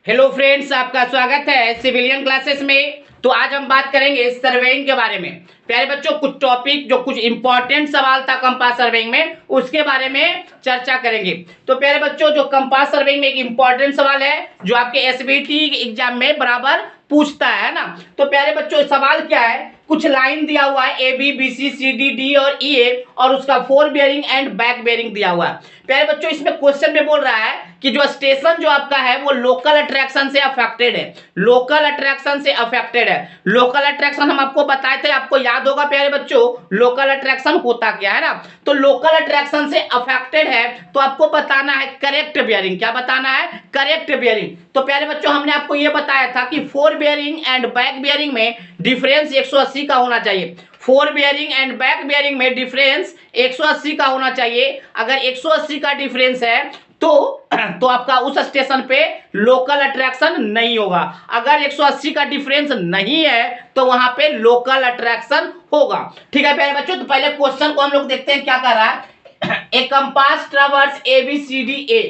Hello friends, आपका स्वागत है सिविलियन क्लासेस में। तो आज हम बात करेंगे सर्वेइंग के बारे में। प्यारे बच्चों, कुछ टॉपिक जो कुछ इंपॉर्टेंट सवाल था कंपास सर्वेइंग में, उसके बारे में चर्चा करेंगे। तो प्यारे बच्चों, जो कंपास सर्वेइंग में एक इंपॉर्टेंट सवाल है जो आपके एसबीटी एग्जाम में बराबर पूछता है ना। तो प्यारे बच्चों, सवाल क्या है, कुछ लाइन दिया हुआ है A B B C C D D और ई ए और उसका fore bearing and back bearing दिया हुआ है। प्यारे बच्चों, इसमें क्वेश्चन में बोल रहा है कि जो स्टेशन जो आपका है वो लोकल अट्रैक्शन से अफेक्टेड है। लोकल अट्रैक्शन से अफेक्टेड है। लोकल अट्रैक्शन हम आपको बताए थे, आपको याद होगा प्यारे बच्चों, लोकल अट्रैक्शन होता क्या है ना। तो लोकल अट्रैक्शन से अफेक्टेड है तो आपको बताना है करेक्ट बेयरिंग। क्या बताना है? Correct bearing. तो प्यारे बच्चों, हमने आपको यह बताया था कि four bearing and back bearing में डिफरेंस 180 का होना चाहिए। Four bearing and back bearing में डिफरेंस 180 का होना चाहिए। अगर 180 का डिफरेंस है तो आपका उस स्टेशन पे लोकल अट्रैक्शन नहीं होगा। अगर 180 का डिफरेंस नहीं है तो वहां पे लोकल अट्रैक्शन होगा। ठीक है प्यारे बच्चों, तो पहले क्वेश्चन को हम लोग देखते हैं क्या कर रहा है। A compass traverse A B C D A.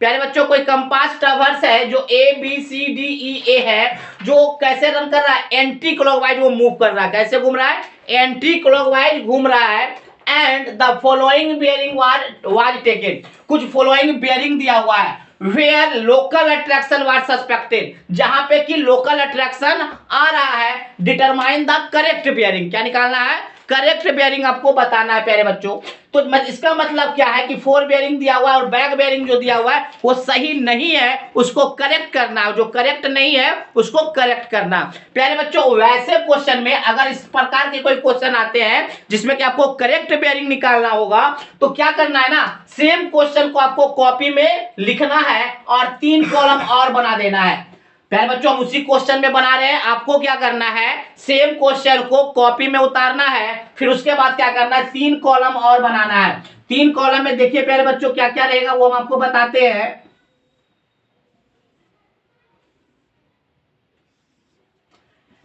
प्यारे बच्चों, कोई कंपास ट्रैवर्स है जो ए बी सी डी ई ए है, जो कैसे रन कर रहा है, एंटी क्लॉकवाइज वो मूव कर रहा है। कैसे घूम रहा है? एंटी क्लॉकवाइज घूम रहा है। And the following bearing was taken. कुछ फॉलोइंग बेयरिंग दिया हुआ है where local attraction was suspected, जहां पे कि लोकल अट्रैक्शन आ रहा है। Determine the correct bearing. क्या निकालना है? करेक्ट बेयरिंग आपको बताना है प्यारे बच्चों। तो इसका मतलब क्या है कि फोर बेयरिंग दिया हुआ है और बैक बेयरिंग जो दिया हुआ है वो सही नहीं है, उसको करेक्ट करना है। जो करेक्ट नहीं है उसको करेक्ट करना। प्यारे बच्चों, वैसे क्वेश्चन में अगर इस प्रकार के कोई क्वेश्चन आते हैं जिसमें कि आपको करेक्ट बेयरिंग निकालना होगा तो क्या करना है ना, सेम क्वेश्चन को आपको कॉपी में लिखना है और 3 कॉलम और बना देना है। प्यारे बच्चों, हम उसी क्वेश्चन में बना रहे हैं। आपको क्या करना है, सेम क्वेश्चन को कॉपी में उतारना है, फिर उसके बाद क्या करना है, 3 कॉलम और बनाना है। 3 कॉलम में देखिए प्यारे बच्चों क्या क्या रहेगा वो हम आपको बताते हैं।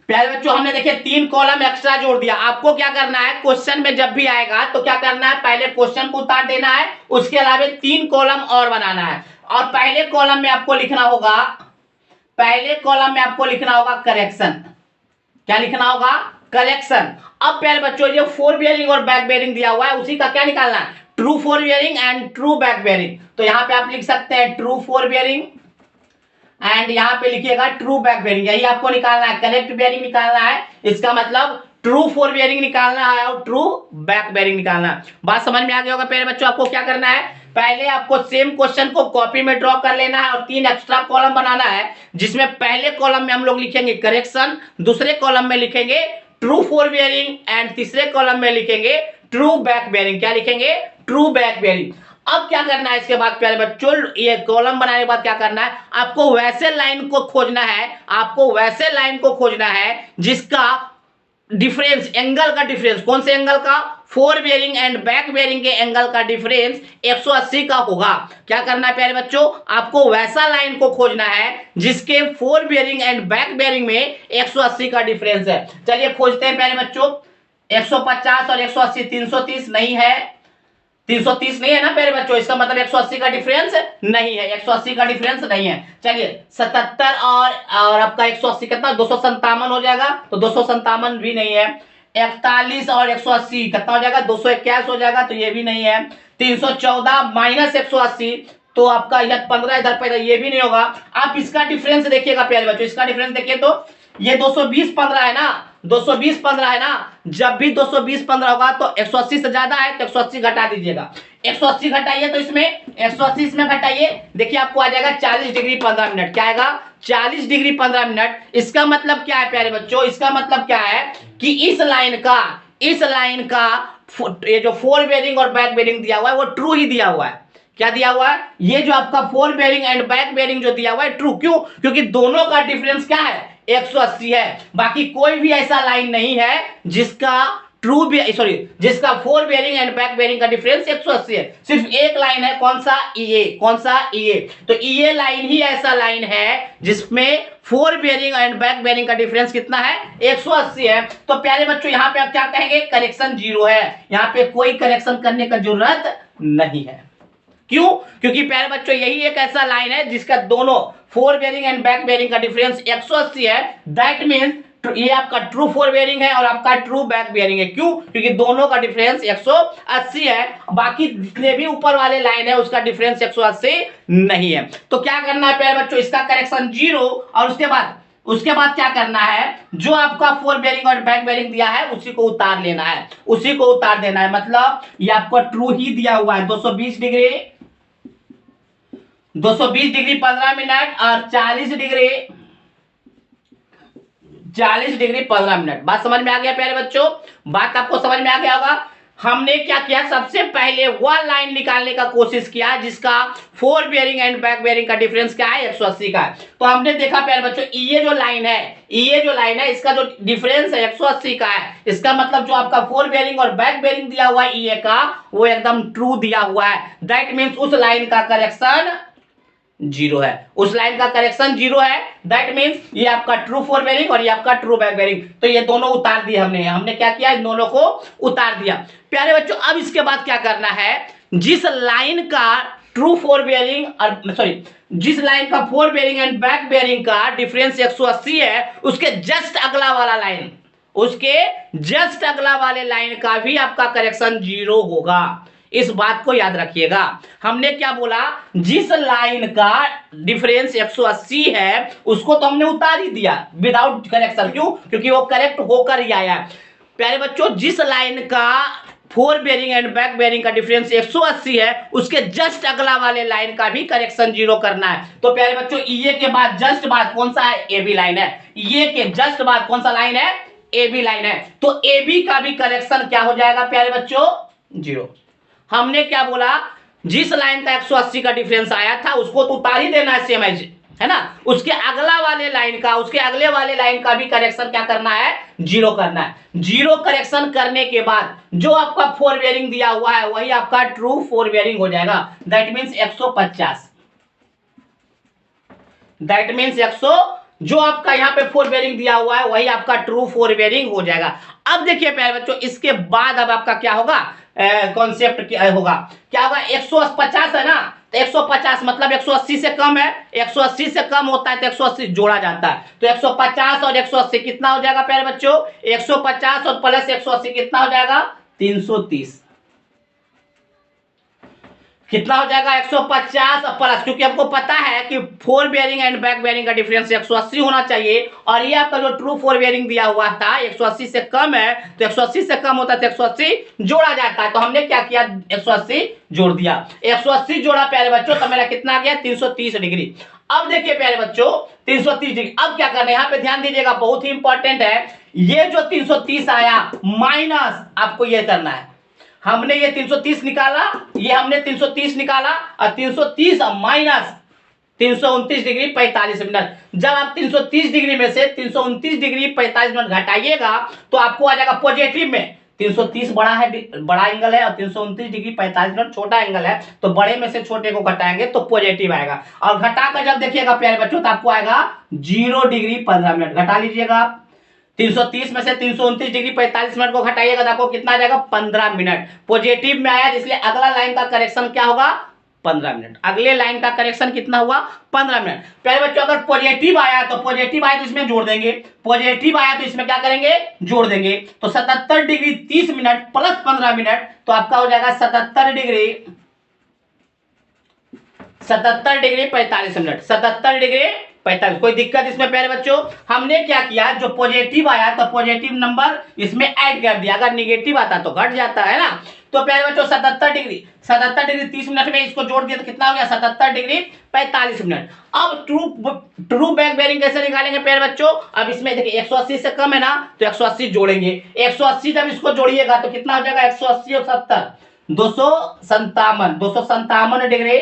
प्यारे बच्चों, हमने देखिए 3 कॉलम एक्स्ट्रा जोड़ दिया। आपको क्या करना है, क्वेश्चन में जब भी आएगा तो क्या करना है, पहले क्वेश्चन को उतार देना है, उसके अलावा 3 कॉलम और बनाना है। और पहले कॉलम में आपको लिखना होगा, पहले कॉलम में आपको लिखना होगा करेक्शन। क्या लिखना होगा? करेक्शन। अब प्यारे बच्चों, ये फोर बेयरिंग और बैक बेयरिंग दिया हुआ है, उसी का क्या निकालना है, true four bearing and true back bearing. तो यहां पे आप लिख सकते हैं ट्रू फोर बेयरिंग एंड यहां पे लिखिएगा ट्रू बैक बेयरिंग। यही आपको निकालना है, करेक्ट बेयरिंग निकालना है। इसका मतलब ट्रू फोर बेयरिंग निकालना है और ट्रू बैक बेयरिंग निकालना है। बात समझ में आ गया होगा प्यारे बच्चों। आपको क्या करना है, पहले आपको सेम क्वेश्चन को कॉपी में ड्रॉ कर लेना है और 3 एक्स्ट्रा कॉलम बनाना है, जिसमें पहले कॉलम में हम लोग लिखेंगे करेक्शन, दूसरे कॉलम में लिखेंगे ट्रू फोर बेयरिंग एंड तीसरे कॉलम में लिखेंगे ट्रू बैक बेयरिंग। क्या लिखेंगे? True back bearing. अब क्या करना है इसके बाद प्यारे बच्चों, ये कॉलम बनाने के बाद क्या करना है, आपको वैसे लाइन को खोजना है, आपको वैसे लाइन को खोजना है जिसका डिफरेंस, एंगल का डिफरेंस, कौन से एंगल का, four bearing and back bearing के एंगल का डिफरेंस 180 का होगा। क्या करना है प्यारे बच्चों, आपको वैसा लाइन को खोजना है जिसके four bearing and back bearing में 180 का डिफरेंस है। चलिए खोजते हैं प्यारे बच्चों। 150 और 180 330 नहीं है, 330 नहीं है ना प्यारे बच्चों, इसका मतलब 180 का डिफरेंस नहीं है, 180 का डिफरेंस नहीं है। चलिए 77 और आपका 180 कितना, 257 हो जाएगा, तो 257 भी नहीं है। 41 और 180 कितना हो जाएगा, 221 हो जाएगा, तो ये भी नहीं है। 314 माइनस 180 तो आपका यह 15 इधर पैदा, ये भी नहीं होगा। आप इसका डिफरेंस देखिएगा प्यारे बच्चों, इसका डिफरेंस देखिए तो ये 220 15 है ना, 220 15 है ना। जब भी 220 15 होगा तो 180 से ज्यादा है तो 180 घटा दीजिएगा। 180 घटाइए तो इसमें 180 इसमें घटाइए, देखिए आपको आ जाएगा 40 डिग्री 15 मिनट। क्या आएगा? 40 डिग्री 15 मिनट। इसका मतलब क्या है प्यारे बच्चों, इसका मतलब क्या है कि इस लाइन का ये जो फोर बेयरिंग और बैक बेयरिंग दिया हुआ है वो ट्रू ही दिया हुआ है। क्या दिया हुआ है? ये जो आपका four bearing and back bearing जो दिया हुआ है ट्रू। क्यों? क्योंकि दोनों का डिफरेंस क्या है, 180 है। बाकी कोई भी ऐसा लाइन नहीं है जिसका जिसका four bearing and back bearing का डिफरेंस 180 है। सिर्फ एक लाइन है, कौन सा, ईए। कौन सा? ईए। तो ईए लाइन ही ऐसा लाइन है जिसमें four bearing and back bearing का डिफरेंस कितना है, 180 है। तो प्यारे बच्चों, यहां पे आप क्या कहेंगे, करेक्शन 0 है, यहां पे कोई करेक्शन करने का जरूरत नहीं है। क्यों? क्योंकि प्यारे बच्चों यही एक ऐसा लाइन है जिसका दोनों fore bearing and back bearing का डिफरेंस 180 है। दैट मींस ये आपका ट्रू फोर बेरिंग है और आपका ट्रू बैक बेरिंग है। क्यों? क्योंकि दोनों का डिफरेंस 180 है, बाकी जितने भी ऊपर वाले लाइन है उसका डिफरेंस 180 नहीं है। तो क्या करना है प्यारे बच्चों, इसका करेक्शन 0 और उसके बाद क्या करना है, जो आपका फोर बेरिंग और बैक बेरिंग दिया है उसी को उतार लेना है, उसी को उतार देना है। मतलब ये आपको ट्रू ही दिया हुआ है 220 डिग्री 15 मिनट और 40 डिग्री 15 मिनट। बात समझ में आ गया प्यारे बच्चों? बात आपको समझ में आ गया होगा। हमने क्या किया, सबसे पहले वह लाइन निकालने का कोशिश किया जिसका fore bearing and back bearing का डिफरेंस क्या है, 180 का है। तो हमने देखा प्यारे बच्चों ये जो लाइन है इसका जो डिफरेंस है 180 का है। इसका मतलब जो आपका फोर बेरिंग और बैक बेरिंग दिया हुआ है ये का, वो एकदम ट्रू दिया हुआ है। दैट मीन्स उस लाइन का करेक्शन 0 है, उस लाइन का करेक्शन 0 है। दैट मींस ये आपका ट्रू फोर बेरिंग और ये आपका ट्रू बैक बेरिंग, तो ये दोनों उतार दिए हमने क्या किया, इन दोनों को उतार दिया। प्यारे बच्चों अब इसके बाद क्या करना है, जिस लाइन का ट्रू फोर बेरिंग और सॉरी जिस लाइन का fore bearing and back bearing का डिफरेंस 180 है उसके जस्ट अगला वाला लाइन, उसके जस्ट अगला वाले लाइन का भी आपका करेक्शन 0 होगा। इस बात को याद रखिएगा। हमने क्या बोला, जिस लाइन का डिफरेंस 180 है उसको तो हमने उतार ही दिया विदाउट करेक्शन। क्यों? क्योंकि वो करेक्ट होकर ही आया है। प्यारे बच्चों जिस लाइन का fore bearing and back bearing का डिफरेंस 180 है उसके जस्ट अगला वाले लाइन का भी करेक्शन 0 करना है। तो प्यारे बच्चों ये के बाद जस्ट बाद कौन सा है, ए बी लाइन है। ये के जस्ट बाद कौन सा लाइन है, ए बी लाइन है। तो ए बी का भी करेक्शन क्या हो जाएगा प्यारे बच्चों, 0। हमने क्या बोला, जिस लाइन का 180 का डिफरेंस आया था उसको तो उतार ही देना है, सेम एज है ना। उसके अगला वाले लाइन का, उसके अगले वाले लाइन का भी करेक्शन क्या करना है, 0 करना है। 0 करेक्शन करने के बाद जो आपका फोर बेरिंग दिया हुआ है वही आपका ट्रू फोर बेरिंग हो जाएगा। दैट मीन्स 150, दैट मीन्स 100 जो आपका यहाँ पे फोर बेरिंग दिया हुआ है वही आपका ट्रू फोर बेरिंग हो जाएगा। अब देखिए प्यारे बच्चों इसके बाद अब आपका क्या होगा, कॉन्सेप्ट क्या होगा, 150 है ना, तो 150 मतलब 180 से कम है, 180 से कम होता है तो 180 जोड़ा जाता है। तो 150 और 180 कितना हो जाएगा प्यारे बच्चों, 150 और प्लस 180 कितना हो जाएगा, 330। कितना हो जाएगा, 150 प्लस, क्योंकि हमको पता है कि fore bearing and back bearing का डिफरेंस 180 होना चाहिए और ये आपका जो ट्रू फोर बेरिंग दिया हुआ था 180 से कम है, तो 180 से कम होता है तो 180 जोड़ा जाता है। तो हमने क्या किया, 180 जोड़ दिया, 180 जोड़ा प्यारे बच्चों, तो मेरा कितना आ गया, 330 डिग्री। अब देखिए प्यारे बच्चों 330 डिग्री, अब क्या करना है, यहाँ पे ध्यान दीजिएगा, बहुत ही इंपॉर्टेंट है। ये जो 330 आया माइनस आपको ये करना है, हमने ये 330 निकाला, ये हमने 330 निकाला और 330 माइनस 329 डिग्री 45 मिनट। जब आप 330 डिग्री में से 329 डिग्री 45 मिनट घटाइएगा तो आपको आ जाएगा पॉजिटिव में। 330 बड़ा है, बड़ा एंगल है और 329 डिग्री 45 मिनट छोटा एंगल है, तो बड़े में से छोटे को घटाएंगे तो पॉजिटिव आएगा। और घटाकर जब देखिएगा प्यारे बच्चों तो आपको आएगा 0 डिग्री 15 मिनट। घटा लीजिएगा आप, 330 में से 329 डिग्री 45 मिनट को घटाइएगा तो आपको कितना आ जाएगा, 15 मिनट। पॉजिटिव में आया इसलिए अगला लाइन का करेक्शन क्या होगा, 15 मिनट। अगले लाइन का करेक्शन कितना हुआ, 15 मिनट। प्यारे बच्चों अगर पॉजिटिव आया तो पॉजिटिव आया तो इसमें जोड़ देंगे, पॉजिटिव आया तो इसमें क्या करेंगे, जोड़ देंगे। तो 77 डिग्री 30 मिनट प्लस 15 मिनट तो आपका हो जाएगा 77 डिग्री 45 मिनट, 77 डिग्री 45। कोई दिक्कत इसमें प्यारे बच्चों? हमने क्या किया, जो पॉजिटिव आया तो पॉजिटिव नंबर इसमें ऐड कर दिया, अगर निगेटिव आता तो घट जाता है ना। तो प्यारे बच्चों 77 डिग्री 30 मिनट में इसको जोड़ दिया तो कितना हो गया, 77 डिग्री 45 मिनट। अब ट्रू बैक बेरिंग कैसे निकालेंगे प्यारे बच्चों, अब इसमें देखिए 180 से कम है ना तो 180 जोड़ेंगे, 180 जब इसको जोड़िएगा तो कितना हो जाएगा, 180 और 70 257 डिग्री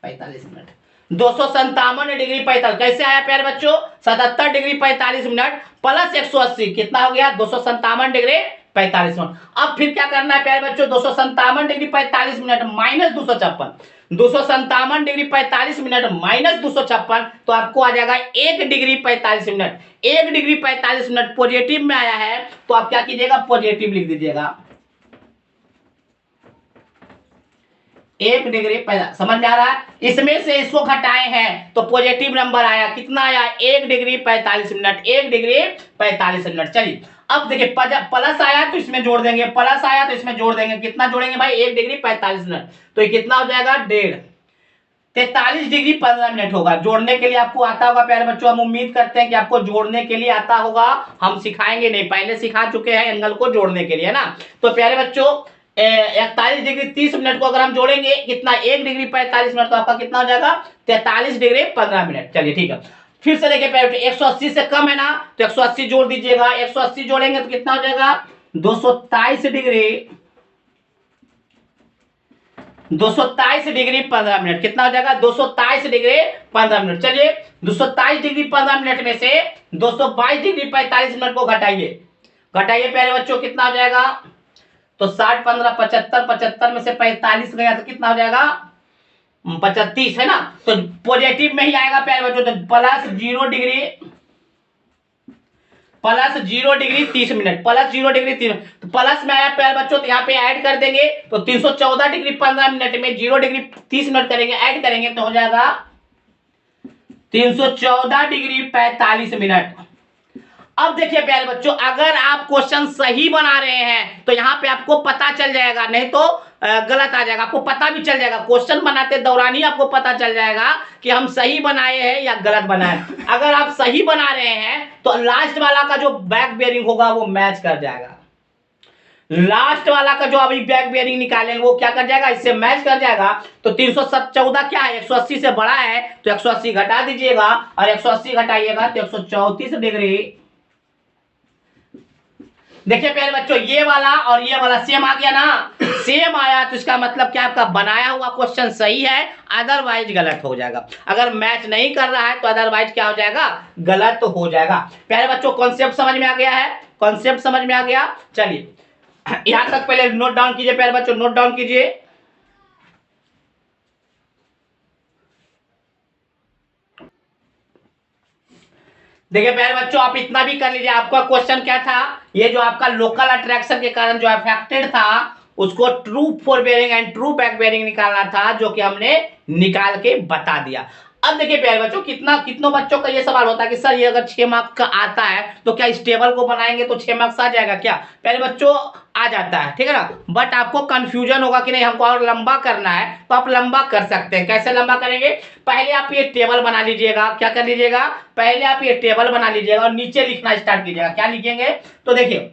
45 मिनट, 257 डिग्री 45। कैसे आया प्यारे बच्चों, 77 डिग्री 45 मिनट प्लस 180 कितना हो गया, 257 डिग्री 45 मिनट। अब फिर क्या करना है प्यारे बच्चों, 257 degree 45 minute minus 256, 257 degree 45 minute minus 256 तो आपको आ जाएगा 1 degree 45 minute. 1 degree 45 minute positive में आया है तो आप क्या कीजिएगा, पॉजिटिव लिख दीजिएगा। समझ में आ रहा है। इसमें से इसको घटाए हैं तो पॉजिटिव नंबर आया, कितना आया 1 डिग्री 45 मिनट, 1 डिग्री 45 मिनट। चलिए अब देखिए प्लस आया तो इसमें जोड़ देंगे, प्लस आया तो इसमें जोड़ देंगे, कितना जोड़ेंगे भाई 1 डिग्री 45 मिनट, तो ये कितना हो जाएगा 43 डिग्री 15 मिनट होगा। जोड़ने के लिए आपको आता होगा प्यारे बच्चों, हम उम्मीद करते हैं कि आपको जोड़ने के लिए आता होगा, हम सिखाएंगे नहीं, पहले सिखा चुके हैं एंगल को जोड़ने के लिए, है ना। तो प्यारे बच्चों 41 डिग्री 30 मिनट को अगर हम जोड़ेंगे कितना 1 डिग्री 45 मिनट, तो आपका कितना हो जाएगा 43 डिग्री 15 मिनट। चलिए ठीक है, फिर से देखिए प्यारे बच्चों 180 से कम है ना, तो 180 जोड़ दीजिएगा, 180 जोड़ेंगे तो कितना हो जाएगा 227 डिग्री 15 मिनट, कितना हो जाएगा 227 डिग्री 15 मिनट। चलिए 227 डिग्री 15 मिनट में से 222 डिग्री 45 मिनट को घटाइए प्यारे बच्चों, कितना हो जाएगा, तो 60 15 75, 75 में से 45 गया तो कितना हो जाएगा 35, है ना। तो पॉजिटिव में ही आएगा प्यारे बच्चों, तो plus 0 degree 30 minute, plus 0 degree 30, तो प्लस में आया प्यारे बच्चों, तो यहाँ पे ऐड कर देंगे, तो 314 डिग्री 15 मिनट में 0 डिग्री 30 मिनट करेंगे, ऐड करेंगे तो हो जाएगा 314 डिग्री 45 मिनट। अब देखिए प्यारे बच्चों, अगर आप क्वेश्चन सही बना रहे हैं तो यहाँ पे आपको पता चल जाएगा, नहीं तो गलत आ जाएगा, आपको पता भी चल जाएगा, क्वेश्चन बनाते दौरान ही आपको पता चल जाएगा कि हम सही बनाए हैं या गलत बनाए। अगर आप सही बना रहे हैं तो लास्ट वाला का जो बैक बेयरिंग होगा वो मैच कर जाएगा, लास्ट वाला का जो अभी बैक बेयरिंग निकालेंगे वो क्या कर जाएगा, इससे मैच कर जाएगा। तो 314 क्या है 180 से बड़ा है, तो 180 घटा दीजिएगा, और 180 घटाइएगा तो 134 डिग्री। देखिए प्यारे बच्चों, ये वाला और ये वाला सेम आ गया ना, सेम आया तो इसका मतलब क्या आपका बनाया हुआ क्वेश्चन सही है, अदरवाइज गलत हो जाएगा। अगर मैच नहीं कर रहा है तो अदरवाइज क्या हो जाएगा, गलत तो हो जाएगा। प्यारे बच्चों कॉन्सेप्ट समझ में आ गया है, कॉन्सेप्ट समझ में आ गया। चलिए यहां तक पहले नोट डाउन कीजिए प्यारे बच्चों, नोट डाउन कीजिए। देखिए प्यारे बच्चों, आप इतना भी कर लीजिए, आपका क्वेश्चन क्या था, ये जो आपका लोकल अट्रैक्शन के कारण जो अफेक्टेड था उसको true fore bearing and true back bearing निकालना था, जो कि हमने निकाल के बता दिया। अब देखिए प्यारे बच्चों, कितनों बच्चों का ये सवाल होता है कि सर ये अगर 6 मार्क्स का आता है तो क्या इस टेबल को बनाएंगे तो 6 मार्क्स आ जाएगा क्या? प्यारे बच्चों आ जाता है, ठीक है ना, बट आपको कंफ्यूजन होगा कि नहीं हमको और लंबा करना है, तो आप लंबा कर सकते हैं। कैसे लंबा करेंगे, पहले आप ये टेबल बना लीजिएगा, क्या कर लीजिएगा, पहले आप ये टेबल बना लीजिएगा और नीचे लिखना स्टार्ट कीजिएगा। क्या लिखेंगे, तो देखिए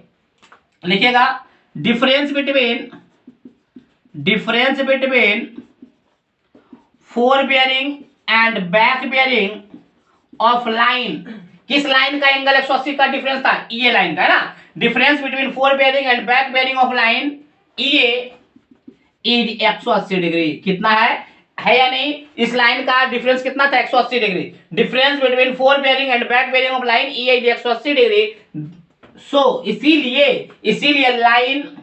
लिखिएगा difference between fore bearing and back bearing of line. किस लाइन का एंगल 180 का डिफरेंस था, ये लाइन का, है ना। Difference between fore bearing and back bearing of line ये इज 180 डिग्री। कितना है या नहीं, इस लाइन का डिफरेंस कितना था 180 degree. Difference between fore bearing and back bearing of line ये इज 180 डिग्री। सो इसीलिए लाइन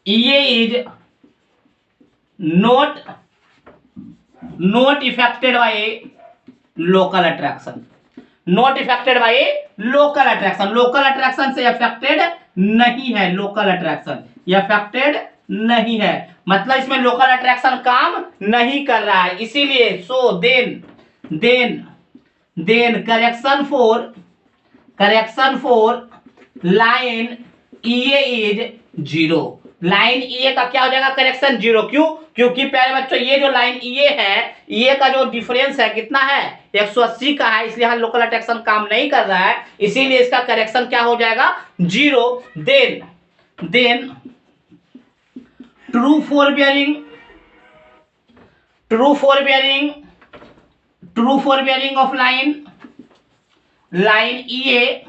ये is not affected by local attraction, not affected by local attraction. Local attraction से अफेक्टेड नहीं है, लोकल अट्रैक्शन ये अफेक्टेड नहीं है, मतलब इसमें लोकल अट्रैक्शन काम नहीं कर रहा है। इसीलिए so then correction for line EA is 0। Line EA का क्या हो जाएगा, करेक्शन 0। क्यों, क्योंकि प्यारे बच्चों ये जो लाइन ईए है, ईए का जो डिफरेंस है कितना है 180 का है, इसलिए यहाँ लोकल अट्रैक्शन काम नहीं कर रहा है, इसीलिए इसका करेक्शन क्या हो जाएगा 0। Then true fore bearing of line E A.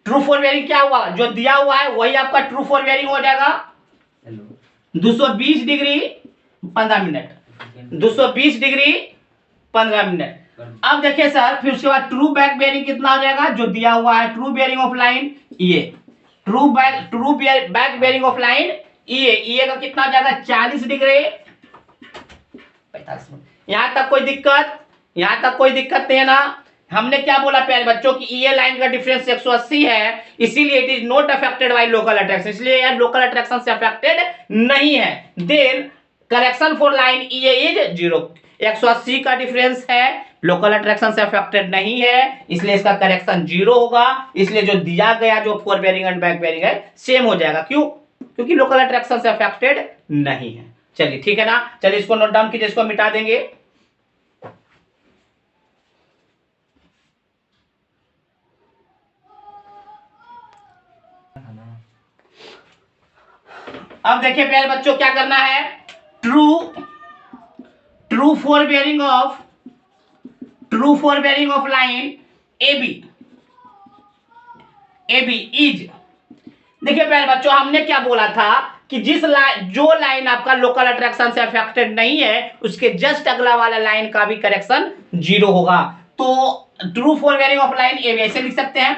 True fore bearing क्या हुआ, जो दिया हुआ है वही आपका ट्रू फॉर बेयरिंग हो जाएगा 220 डिग्री 15 मिनट, 220 डिग्री 15 मिनट। अब देखिए सर, फिर उसके बाद ट्रू बैक बेयरिंग कितना हो जाएगा, जो दिया हुआ है ट्रू बेयरिंग ऑफ लाइन ये, true back bearing of line ये का कितना हो जाएगा 40 डिग्री 45 मिनट। यहां तक कोई दिक्कत नहीं है ना, हमने क्या बोला प्यारे बच्चों की ये लाइन का डिफरेंस 180 है, इसीलिए it is not affected by local attraction, इसलिए यार लोकल अट्रैक्शन से अफेक्टेड नहीं है। Then correction for line E is 0, 180 का डिफरेंस है, लोकल अट्रैक्शन से अफेक्टेड नहीं है, इसलिए इसका करेक्शन 0 होगा। इसलिए जो दिया गया जो fore bearing and back bearing है सेम हो जाएगा, क्यों? क्योंकि लोकल अट्रैक्शन से अफेक्टेड नहीं है। चलिए ठीक है ना, चलिए इसको नोट डाउन कीजिए, इसको मिटा देंगे। अब देखिए प्यारे बच्चों क्या करना है, true fore bearing of line AB is, देखिए प्यारे बच्चों हमने क्या बोला था कि जो लाइन आपका लोकल अट्रैक्शन से अफेक्टेड नहीं है उसके जस्ट अगला वाला लाइन का भी करेक्शन 0 होगा। तो true fore bearing of line AB ऐसे लिख सकते हैं,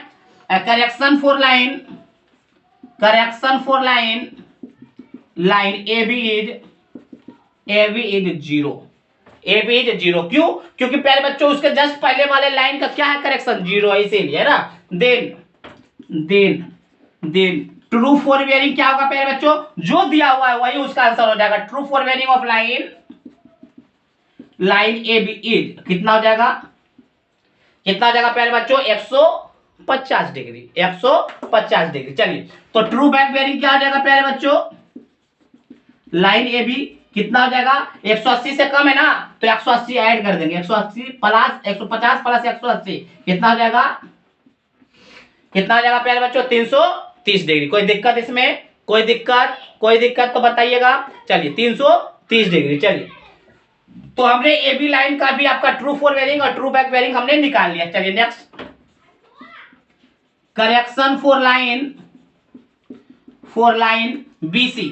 correction for line AB is 0, क्यों? क्योंकि पहले बच्चों उसके जस्ट पहले वाले लाइन का क्या है, करेक्शन 0 है, इसीलिए है ना। देन ट्रू फोर बेरिंग क्या होगा पहले बच्चों, जो दिया हुआ है वही उसका आंसर हो जाएगा। True fore bearing of line AB is कितना हो जाएगा, पहले बच्चों 150 डिग्री, 150 डिग्री। चलिए तो ट्रू बैक बेरिंग क्या हो जाएगा पहले बच्चों, लाइन AB कितना हो जाएगा, 180 से कम है ना, तो 180 ऐड कर देंगे, 180 प्लस 150 प्लस 180 कितना हो जाएगा, प्यारे बच्चों 330 डिग्री। कोई दिक्कत इसमें, कोई दिक्कत तो बताइएगा। चलिए 330 डिग्री। चलिए तो हमने AB लाइन का भी आपका ट्रू फोर बेरिंग और ट्रू बैक बेरिंग हमने निकाल लिया। चलिए next, correction for line BC,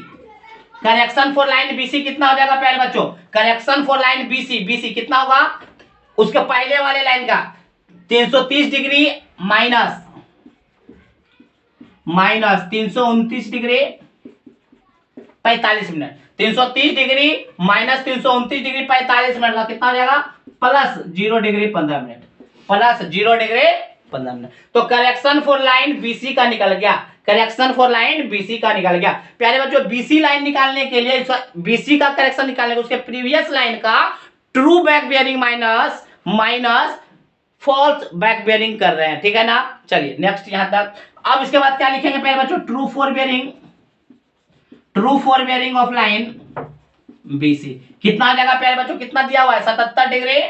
correction for line BC कितना हो जाएगा प्यारे बच्चों, करेक्शन फॉर लाइन BC कितना होगा, उसके पहले वाले लाइन का 330 degree minus 329 degree 45 minute, 330 degree minus 329 degree 45 minute का कितना हो जाएगा, प्लस 0 डिग्री 15 मिनट, तो करेक्शन फॉर लाइन BC का निकल गया, प्यारे बच्चों BC लाइन निकालने के लिए, BC का करेक्शन निकालने के उसके प्रीवियस लाइन का true back bearing minus false back bearing कर रहे हैं, ठीक है ना। चलिए नेक्स्ट यहां तक। अब इसके बाद क्या लिखेंगे प्यारे बच्चों, true fore bearing of line BC कितना आ जाएगा प्यारे बच्चों, कितना दिया हुआ है 77 डिग्री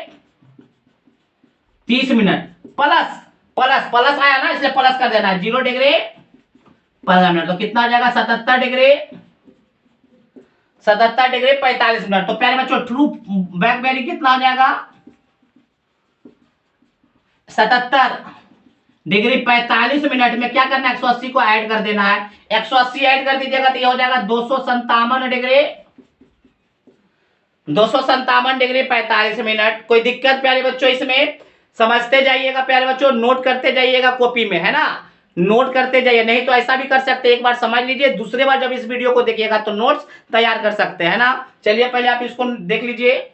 30 मिनट प्लस आया ना, इसलिए प्लस कर देना है 0 डिग्री 15 मिनट, तो कितना आ जाएगा 77 डिग्री 45 मिनट। तो प्यारे बच्चों ट्रू बैक बेरिंग कितना हो जाएगा, 77 डिग्री 45 मिनट में क्या करना है, 180 को ऐड कर देना है, 180 ऐड कर दीजिएगा तो ये हो जाएगा 257 डिग्री 45 मिनट। कोई दिक्कत प्यारे बच्चों इसमें, समझते जाइएगा प्यारे बच्चों, नोट करते जाइएगा कॉपी में, है ना, नोट करते जाइए, नहीं तो ऐसा भी कर सकते हैं, एक बार समझ लीजिए, दूसरे बार जब इस वीडियो को देखिएगा तो नोट्स तैयार कर सकते हैं ना। चलिए पहले आप इसको देख लीजिए।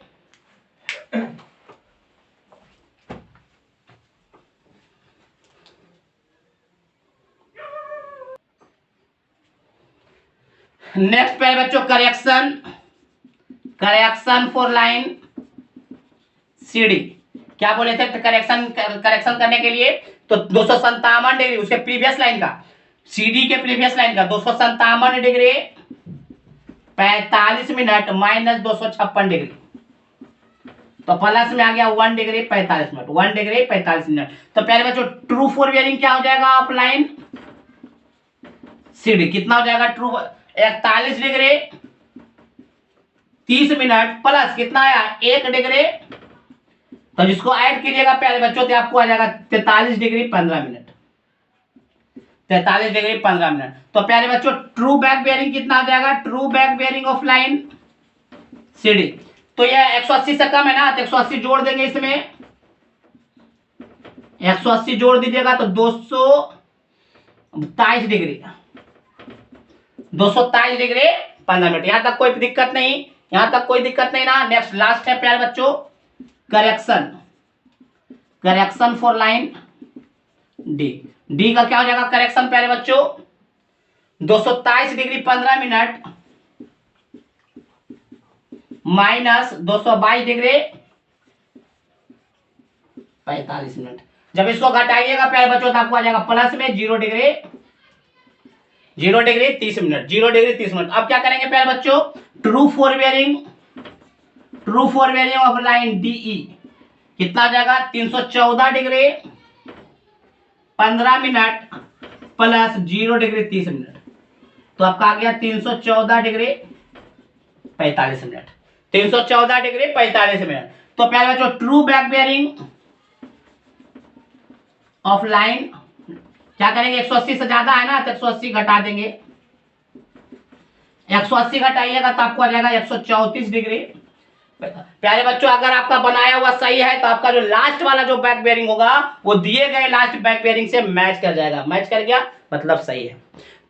नेक्स्ट प्यारे बच्चों करेक्शन फॉर लाइन CD, क्या बोले थे करेक्शन करने के लिए, तो 257 डिग्री उसके प्रीवियस लाइन का, CD के प्रीवियस लाइन का 257 डिग्री 45 मिनट माइनस 256 डिग्री, तो प्लस में आ गया 1 डिग्री 45 मिनट, 1 डिग्री 45 मिनट। तो प्यारे बच्चों ट्रू फोर बेरिंग क्या हो जाएगा ऑफ लाइन CD, कितना हो जाएगा, ट्रू 41 डिग्री 30 मिनट प्लस कितना आया 1 डिग्री, तो जिसको ऐड कीजिएगा प्यारे बच्चों तो आपको आ जाएगा 43 डिग्री 15 मिनट, 43 डिग्री 15 मिनट। तो प्यारे बच्चों ट्रू बैक बेरिंग कितना आ जाएगा, true back bearing of line CD, तो यह 180 से कम है ना, तो 180 जोड़ देंगे इसमें, 180 जोड़ दीजिएगा तो 227 डिग्री 15 मिनट। यहां तक कोई दिक्कत नहीं, ना। नेक्स्ट लास्ट है प्यारे बच्चों correction for line D. D का क्या हो जाएगा करेक्शन प्यारे बच्चों 223 degree 15 minute minus 222 degree 45 minute. जब इसको घटाइएगा प्यारे बच्चों तो आपको आ जाएगा प्लस में 0 डिग्री 30 मिनट 0 डिग्री 30 मिनट। अब क्या करेंगे प्यारे बच्चों true fore bearing of line D E कितना आ जाएगा 314 degree 15 minute plus 0 degree 30 minute. तो आपका आ गया 314 डिग्री 45 मिनट 314 डिग्री 45 मिनट। तो प्यारे बच्चों true back bearing of line क्या करेंगे 180 से ज्यादा है ना तो 180 घटा देंगे 180 घटाइएगा तो आपको आ जाएगा 134 डिग्री। प्यारे बच्चों अगर आपका बनाया हुआ सही है तो आपका जो लास्ट वाला जो बैक बेयरिंग होगा वो दिए गए लास्ट बैक बेयरिंग से मैच कर जाएगा। मैच कर गया मतलब सही है।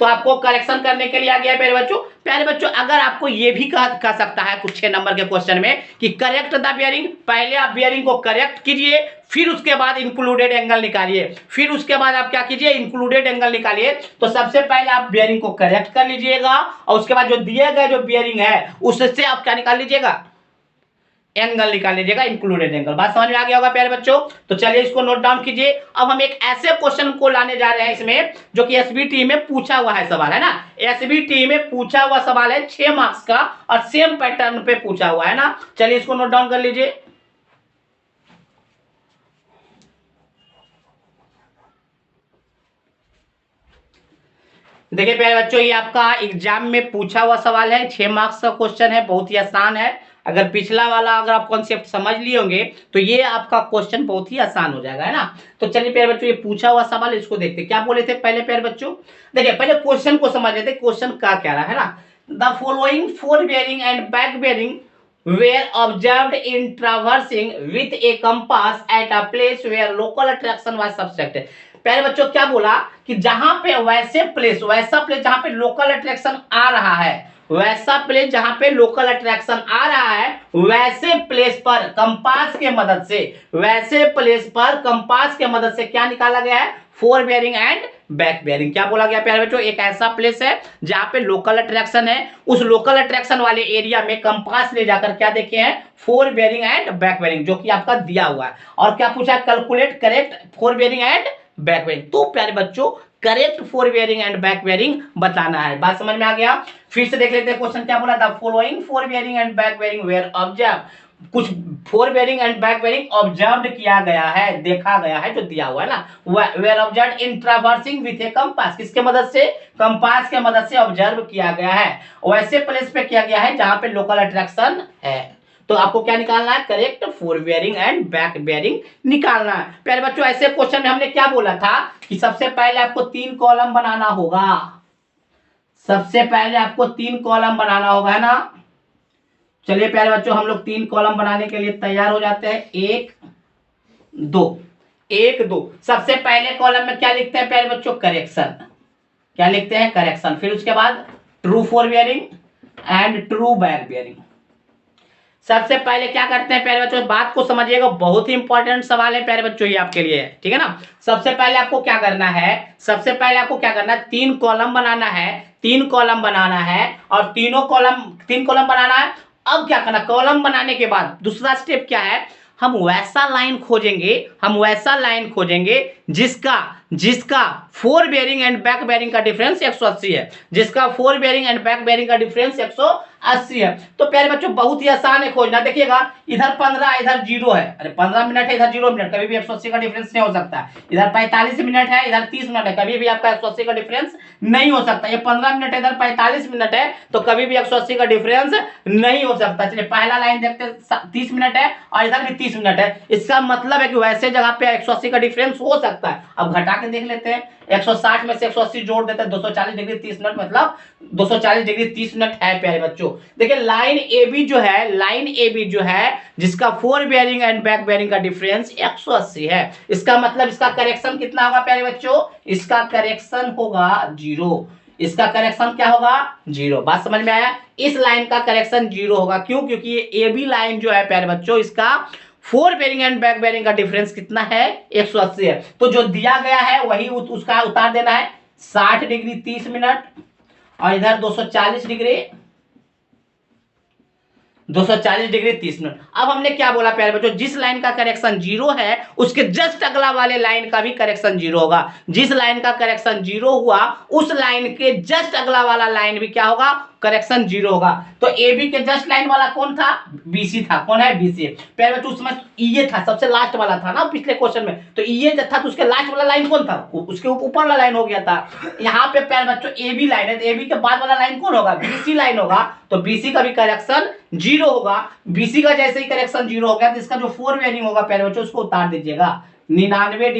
तो आपको करेक्शन करने के लिए आ गया प्यारे बच्चों अगर आपको ये भी कह सकता है कुछ 6 नंबर के क्वेश्चन में कि करेक्ट द बेयरिंग, पहले आप बेयरिंग को करेक्ट कीजिए फिर उसके बाद इंक्लूडेड एंगल निकालिए, फिर उसके बाद आप क्या कीजिए इंक्लूडेड एंगल निकालिए। तो सबसे पहले आप बेयरिंग को करेक्ट कर लीजिएगा और उसके बाद जो दिए गए जो बेयरिंग है उससे आप क्या निकाल लीजिएगा एंगल निकाल लीजिएगा इंक्लूडेड एंगल। बात समझ में आ गया होगा प्यारे बच्चों। तो चलिए इसको नोट डाउन कीजिए। अब हम एक ऐसे क्वेश्चन को लाने जा रहे हैं इसमें जो कि एसबीटी में पूछा हुआ है सवाल है ना। एसबीटी में पूछा हुआ सवाल है 6 मार्क्स का और सेम पैटर्न पे पूछा हुआ है ना। चलिए इसको नोट डाउन कर लीजिए। देखिए प्यारे बच्चों ये आपका एग्जाम में पूछा हुआ सवाल है 6 मार्क्स का क्वेश्चन है, बहुत ही आसान है। अगर पिछला वाला अगर आप कॉन्सेप्ट समझ लिए होंगे तो ये आपका क्वेश्चन बहुत ही आसान हो जाएगा है ना। तो चलिए प्यारे बच्चों ये पूछा हुआ सवाल इसको देखते क्या बोले थे पहले प्यारे बच्चों। देखिए पहले क्वेश्चन को समझ लेते क्वेश्चन का क्या रहा है ना। The following fore bearing and back bearing were observed in traversing with a compass at a place where local attraction was subtracted। प्यारे बच्चों क्या बोला कि जहां पे वैसा प्लेस जहां पे लोकल अट्रैक्शन आ रहा है वैसा प्लेस जहां पे लोकल अट्रैक्शन आ रहा है वैसे प्लेस पर कंपास के मदद से क्या निकाला गया है four bearing and back bearing. क्या बोला गया प्यारे बच्चों एक ऐसा प्लेस है जहां पे लोकल अट्रैक्शन है उस लोकल अट्रैक्शन वाले एरिया में कंपास ले जाकर क्या देखे हैं four bearing and back bearing जो कि आपका दिया हुआ है। और क्या पूछा है calculate correct four bearing and back bearing. तो प्यारे बच्चों correct four bearing and back bearing बताना है। बात समझ में आ गया। फिर से देख लेते हैं क्वेश्चन क्या बोला the following fore bearing and back bearing were observe. कुछ fore bearing and back bearing observe किया गया है देखा गया है जो दिया हुआ है ना were observe in traversing with a compass किसके मदद से कंपास के मदद से ऑब्जर्व किया गया है वैसे प्लेस पे किया गया है जहां पे लोकल अट्रैक्शन है। तो आपको क्या निकालना है correct four bearing and back bearing निकालना है। प्यारे बच्चों ऐसे क्वेश्चन में हमने क्या बोला था कि सबसे पहले आपको 3 कॉलम बनाना होगा। सबसे पहले आपको 3 कॉलम बनाना होगा है ना। चलिए प्यारे बच्चों हम लोग 3 कॉलम बनाने के लिए तैयार हो जाते हैं 1 2। सबसे पहले कॉलम में क्या लिखते हैं प्यारे बच्चों करेक्शन। क्या लिखते हैं करेक्शन। फिर उसके बाद true four bearing and true back bearing. सबसे पहले क्या करते हैं प्यारे बच्चों बात को समझिएगा बहुत ही इंपॉर्टेंट सवाल है प्यारे बच्चों ये आपके लिए ठीक है ना। सबसे पहले आपको क्या करना है 3 कॉलम बनाना है 3 कॉलम बनाना है और 3 कॉलम बनाना है। अब क्या करना कॉलम बनाने के बाद दूसरा स्टेप क्या है हम वैसा लाइन खोजेंगे जिसका four bearing and back bearing का डिफरेंस 180 है जिसका four bearing and back bearing का डिफरेंस 180 है। तो प्यारे बच्चों बहुत ही आसान है खोजना। देखिएगा इधर 15 इधर 0 है अरे 15 मिनट है इधर 0 मिनट कभी भी 180 का डिफरेंस नहीं हो सकता। इधर 45 मिनट है इधर 30 मिनट है कभी भी आपका 180 का डिफरेंस नहीं हो सकता। ये 15 मिनट है इधर 45 मिनट है तो कभी भी 180 का डिफरेंस नहीं हो सकता। चलिए पहला लाइन देखते हैं 30 मिनट है और इधर भी 30 मिनट है इसका मतलब है कि वैसे जगह पे 180 का डिफरेंस हो सकता है। अब घटा के देख लेते हैं 160 में से 180 जोड़ देते हैं 240 डिग्री 30 मिनट मतलब 240 डिग्री 30 मिनट है प्यारे बच्चों। देखिए लाइन AB जो है जिसका four bearing and back bearing का डिफरेंस 180 है इसका मतलब इसका करेक्शन कितना होगा प्यारे बच्चों इसका करेक्शन होगा 0। इसका करेक्शन क्या होगा 0। बात समझ में आया। इस लाइन का करेक्शन 0 होगा क्यों क्योंकि ये AB लाइन जो है प्यारे बच्चों इसका fore bearing and back bearing का डिफरेंस कितना है 180 है। तो जो दिया गया है वही उसका उतार देना है 60 डिग्री 30 मिनट और इधर 240 डिग्री 240 डिग्री 30 मिनट। अब हमने क्या बोला प्यारे बच्चों, जिस लाइन का करेक्शन 0 है उसके जस्ट अगला वाले लाइन का भी करेक्शन 0 होगा। जिस लाइन का करेक्शन 0 हुआ उस लाइन के जस्ट अगला वाला लाइन भी क्या होगा, करेक्शन 0 होगा। तो ए बी के जस्ट लाइन वाला कौन था, बीसी था। कौन है, बीसी। प्यारे बच्चों उसमें ये था, सबसे लास्ट वाला था ना पिछले क्वेश्चन में, तो ये जब था तो उसके लास्ट वाला लाइन कौन था, उसके ऊपर वाला लाइन हो गया था। यहाँ पे प्यारे बच्चों ए बी लाइन है, तो ए बी के बाद वाला लाइन कौन होगा, बीसी लाइन होगा। तो बीसी का भी करेक्शन 0 होगा। बीसी का जैसे ही करेक्शन 0 हो गया तो इसका जो फोर बेरिंग होगा प्यारे बच्चों उसको उतार दीजिएगा 99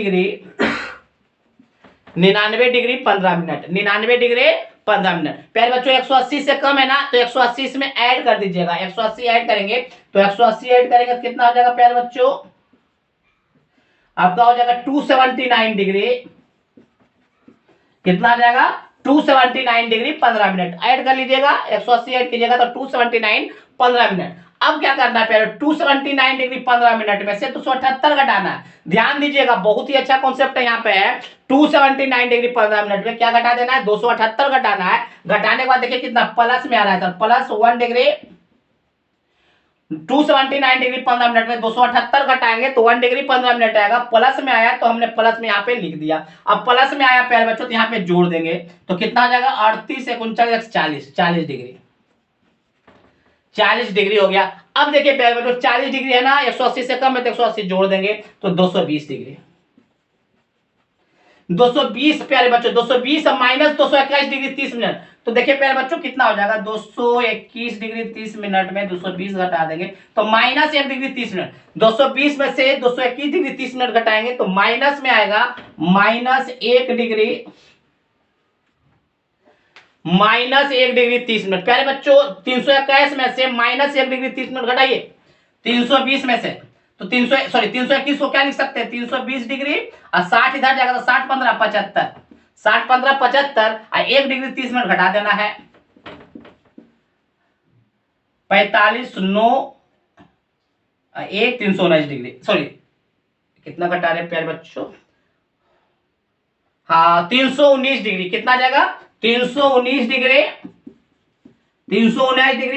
डिग्री 15 मिनट 99 डिग्री 15 मिनट। प्यारे बच्चों 180 से कम है ना, तो 180 इसमें ऐड कर दीजिएगा। 180 ऐड करेंगे तो 180 ऐड करेंगे तो कितना हो जाएगा प्यारे बच्चों, आपका हो जाएगा 279 डिग्री। कितना आ जाएगा 279 डिग्री 15 मिनट। ऐड कर लीजिएगा, 180 ऐड कीजिएगा तो 279 15 मिनट। अब क्या करना है प्यारे, 279 डिग्री 15 मिनट में से 278 घटाना है। ध्यान दीजिएगा, बहुत ही अच्छा कॉन्सेप्ट है यहाँ पे है। 279 डिग्री 15 मिनट में क्या घटा देना है, 278 घटाना है। घटाने के बाद देखिए कितना प्लस में आ रहा है sir, plus 1 degree. 279 degree 15 minute में 278 घटाएंगे तो 1 डिग्री 15 मिनट आएगा। प्लस में आया तो हमने प्लस में यहाँ पे लिख दिया। अब प्लस में आया प्यारे बच्चों तो यहाँ पे जोड़ देंगे तो कितना आ जाएगा 38 39 40 डिग्री 40 डिग्री हो गया। अब देखिए प्यारे बच्चों 40 डिग्री है ना, 180 से कम है तो 180 जोड़ देंगे तो 220 डिग्री 220 प्यारे बच्चों 220 माइनस 221 डिग्री 30 मिनट। तो देखिए प्यारे बच्चों कितना हो जाएगा 221 डिग्री 30 मिनट में 220 घटा देंगे तो माइनस 1 डिग्री 30 मिनट। 220 में से 221 डिग्री 30 मिनट घटाएंगे तो माइनस में आएगा माइनस 1 डिग्री 30 मिनट। प्यारे बच्चों 321 में से माइनस 1 डिग्री 30 मिनट घटाइए 320 में से तो 321 को क्या लिख सकते हैं 320 डिग्री और 60 इधर जाएगा तो 60 15 75 60 15 75 और 1 डिग्री 30 मिनट घटा देना है 45 9 1 319 डिग्री। सॉरी कितना घटा रहे प्यारे बच्चों, हाँ 319 डिग्री। कितना जाएगा 319 डिग्री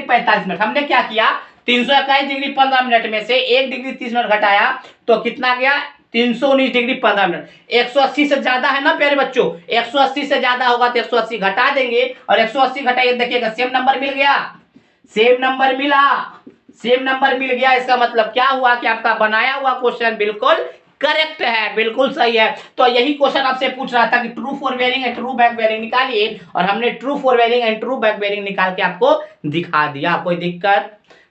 45 मिनट। हमने क्या किया 321 डिग्री 15 मिनट में से 1 डिग्री 30 मिनट घटाया तो कितना गया 319 डिग्री 15 मिनट। 180 से ज्यादा है ना प्यारे बच्चों, 180 से ज्यादा होगा तो 180 घटा देंगे और 180 घटाइए देखिएगा सेम नंबर मिल गया, सेम नंबर मिल गया। इसका मतलब क्या हुआ कि आपका बनाया हुआ क्वेश्चन बिल्कुल करेक्ट है, बिल्कुल सही है। तो यही क्वेश्चन आपसे पूछ रहा था कि true fore bearing and true back bearing निकालिए और हमने true fore bearing and true back bearing निकाल के आपको दिखा दिया।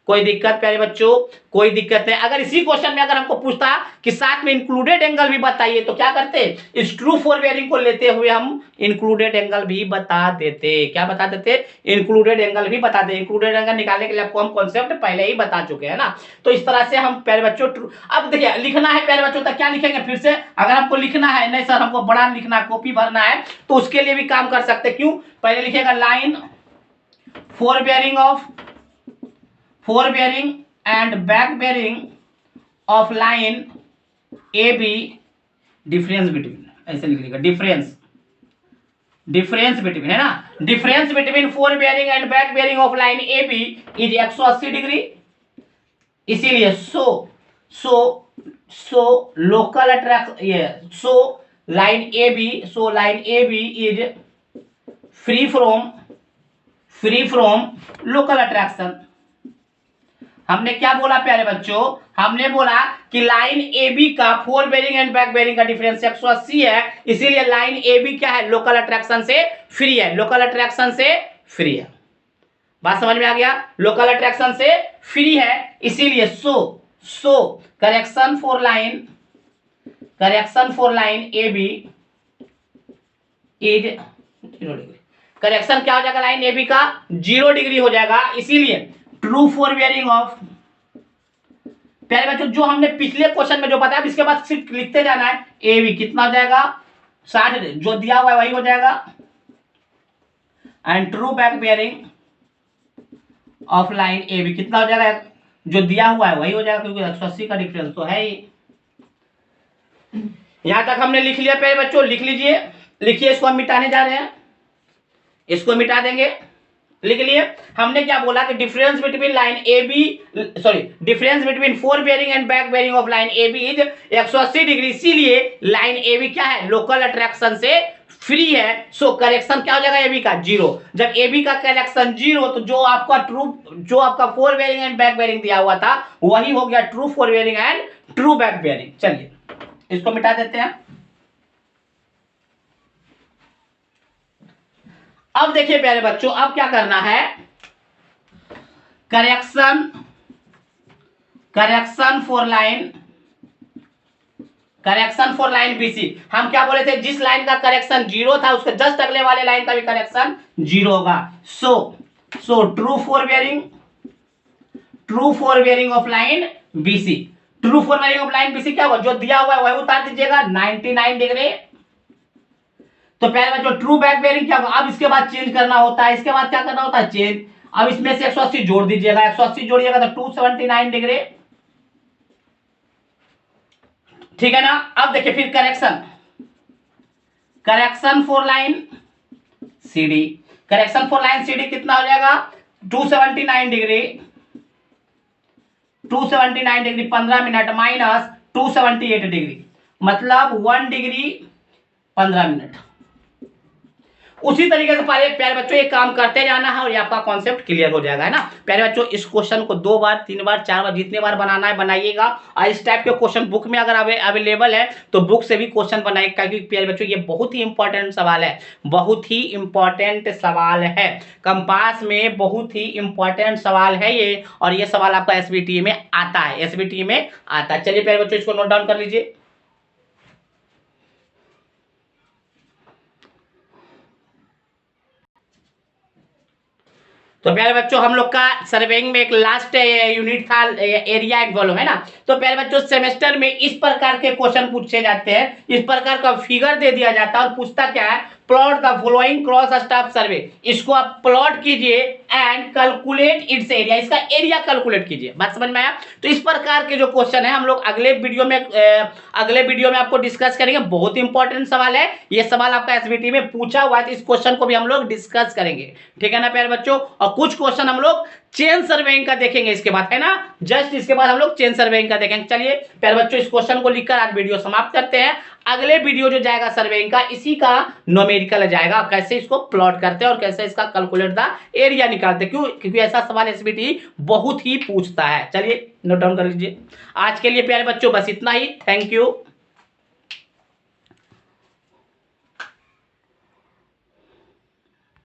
कोई दिक्कत प्यारे बच्चों, कोई दिक्कत नहीं। अगर इसी क्वेश्चन में अगर हमको पूछता कि साथ में इंक्लूडेड एंगल भी बताइए तो क्या करते, इस ट्रू फोर बेरिंग को लेते हुए हम इंक्लूडेड एंगल भी बता देते। क्या बता देते, इंक्लूडेड एंगल भी बता देते। इंक्लूडेड एंगल निकालने के लिए आपको हम कॉन्सेप्ट पहले ही बता चुके हैं ना। तो इस तरह से हम प्यारे बच्चों अब देखिए लिखना है प्यारे बच्चों तक क्या लिखेंगे फिर से, अगर हमको लिखना है नहीं सर हमको बड़ा लिखना है कॉपी भरना है तो उसके लिए भी काम कर सकते। क्यों, पहले लिखेगा line fore bearing and back bearing of line AB difference between, ऐसे लिखिएगा डिफरेंस बिटवीन है ना, difference between fore bearing and back bearing of line AB is 180 degree. इसीलिए सो लोकल अट्रैक्शन ये line AB is free from local attraction. हमने क्या बोला प्यारे बच्चों, हमने बोला कि लाइन AB का fore bearing and back bearing का डिफरेंस 180 है, इसीलिए लाइन AB क्या है लोकल अट्रैक्शन से फ्री है, बात समझ में आ गया, लोकल अट्रैक्शन से फ्री है। इसीलिए so correction for line AB is 0 degree. Correction क्या हो जाएगा लाइन AB का 0 डिग्री हो जाएगा। इसीलिए ट्रू फोर बेयरिंग ऑफ, प्यारे बच्चों जो हमने पिछले क्वेश्चन में जो बताया इसके बाद सिर्फ लिखते जाना है AB कितना हो जाएगा 60 जो दिया हुआ है वही हो जाएगा and true back bearing of line AB कितना हो जाएगा जो दिया हुआ है वही हो जाएगा, क्योंकि 180 का डिफरेंस तो है ही। यहां तक हमने लिख लिया प्यारे बच्चों, लिख लीजिए, लिखिए, इसको हम मिटाने जा रहे हैं, इसको मिटा देंगे। लिख लिए। हमने क्या बोला कि difference between line A B, sorry, difference between fore bearing and back bearing of line A B is 180 degree, इसीलिए लाइन ए बी क्या है, लोकल अट्रैक्शन से फ्री है। सो करेक्शन क्या हो जाएगा ए बी का, 0। जब ए बी का करेक्शन 0, तो जो आपका four bearing and back bearing दिया हुआ था वही हो गया true four bearing and true back bearing. चलिए इसको मिटा देते हैं। अब देखिए प्यारे बच्चों, अब क्या करना है, करेक्शन फॉर लाइन बीसी। हम क्या बोले थे, जिस लाइन का करेक्शन 0 था उसके जस्ट अगले वाले लाइन का भी करेक्शन 0 होगा। So true four bearing of line BC, true four bearing of line BC क्या होगा, जो दिया हुआ है वही उतार दीजिएगा 99 डिग्री। तो पहले बच्चों ट्रू बैक बेयरिंग क्या होगा, अब इसके बाद चेंज करना होता है, इसके बाद क्या करना होता है, चेंज। अब इसमें से 180 जोड़ दीजिएगा, 180 जोड़िएगा तो 279 डिग्री, ठीक है ना। अब देखिए फिर correction for line CD, correction for line CD कितना हो जाएगा, 279 degree, 279 degree 15 minute minus 278 degree, मतलब 1 डिग्री 15 मिनट। उसी तरीके से प्यारे बच्चों ये काम करते जाना है और ये आपका कॉन्सेप्ट क्लियर हो जाएगा, है ना। प्यारे बच्चों इस क्वेश्चन को 2 बार 3 बार 4 बार जितने बार बनाना है बनाइएगा, और इस टाइप के क्वेश्चन बुक में अगर अवेलेबल है तो बुक से भी क्वेश्चन बनाइएगा, क्योंकि प्यारे बच्चों ये बहुत ही इंपॉर्टेंट सवाल है, बहुत ही इंपॉर्टेंट सवाल है, कंपास में बहुत ही इंपॉर्टेंट सवाल है ये, और ये सवाल आपका एसबीटी में आता है, एसबीटी में आता है। चलिए प्यारे बच्चों इसको नोट डाउन कर लीजिए। तो प्यारे बच्चों हम लोग का सर्वेइंग में एक लास्ट यूनिट था एरिया एंड वॉल्यूम, है ना। तो प्यारे बच्चों सेमेस्टर में इस प्रकार के क्वेश्चन पूछे जाते हैं, इस प्रकार का फिगर दे दिया जाता है और पूछता क्या है, plot the following cross staff survey. इसको आप प्लॉट कीजिए एंड कैलकुलेट इट्स एरिया, इसका एरिया कैलकुलेट कीजिए। बात समझ में आया। तो इस प्रकार के जो क्वेश्चन है हम लोग अगले वीडियो में आपको डिस्कस करेंगे, बहुत इंपॉर्टेंट सवाल है ये, सवाल आपका एसबीटी में पूछा हुआ है, तो इस क्वेश्चन को भी हम लोग डिस्कस करेंगे, ठीक है ना प्यारे बच्चों। और कुछ क्वेश्चन हम लोग चेन सर्वेइंग का देखेंगे इसके बाद, है ना, जस्ट इसके बाद हम लोग चेन सर्वेइंग का देखेंगे। चलिए प्यारे बच्चों इस क्वेश्चन को लिखकर आज वीडियो समाप्त करते हैं। अगले वीडियो जो जाएगा सर्वेइंग का, इसी का न्यूमेरिकल जाएगा, कैसे इसको प्लॉट करते हैं और कैसे इसका कैलकुलेट द एरिया निकालते हैं, क्योंकि ऐसा सवाल एसबीटी बहुत ही पूछता है। चलिए नोट डाउन कर लीजिए। आज के लिए प्यारे बच्चों बस इतना ही, थैंक यू।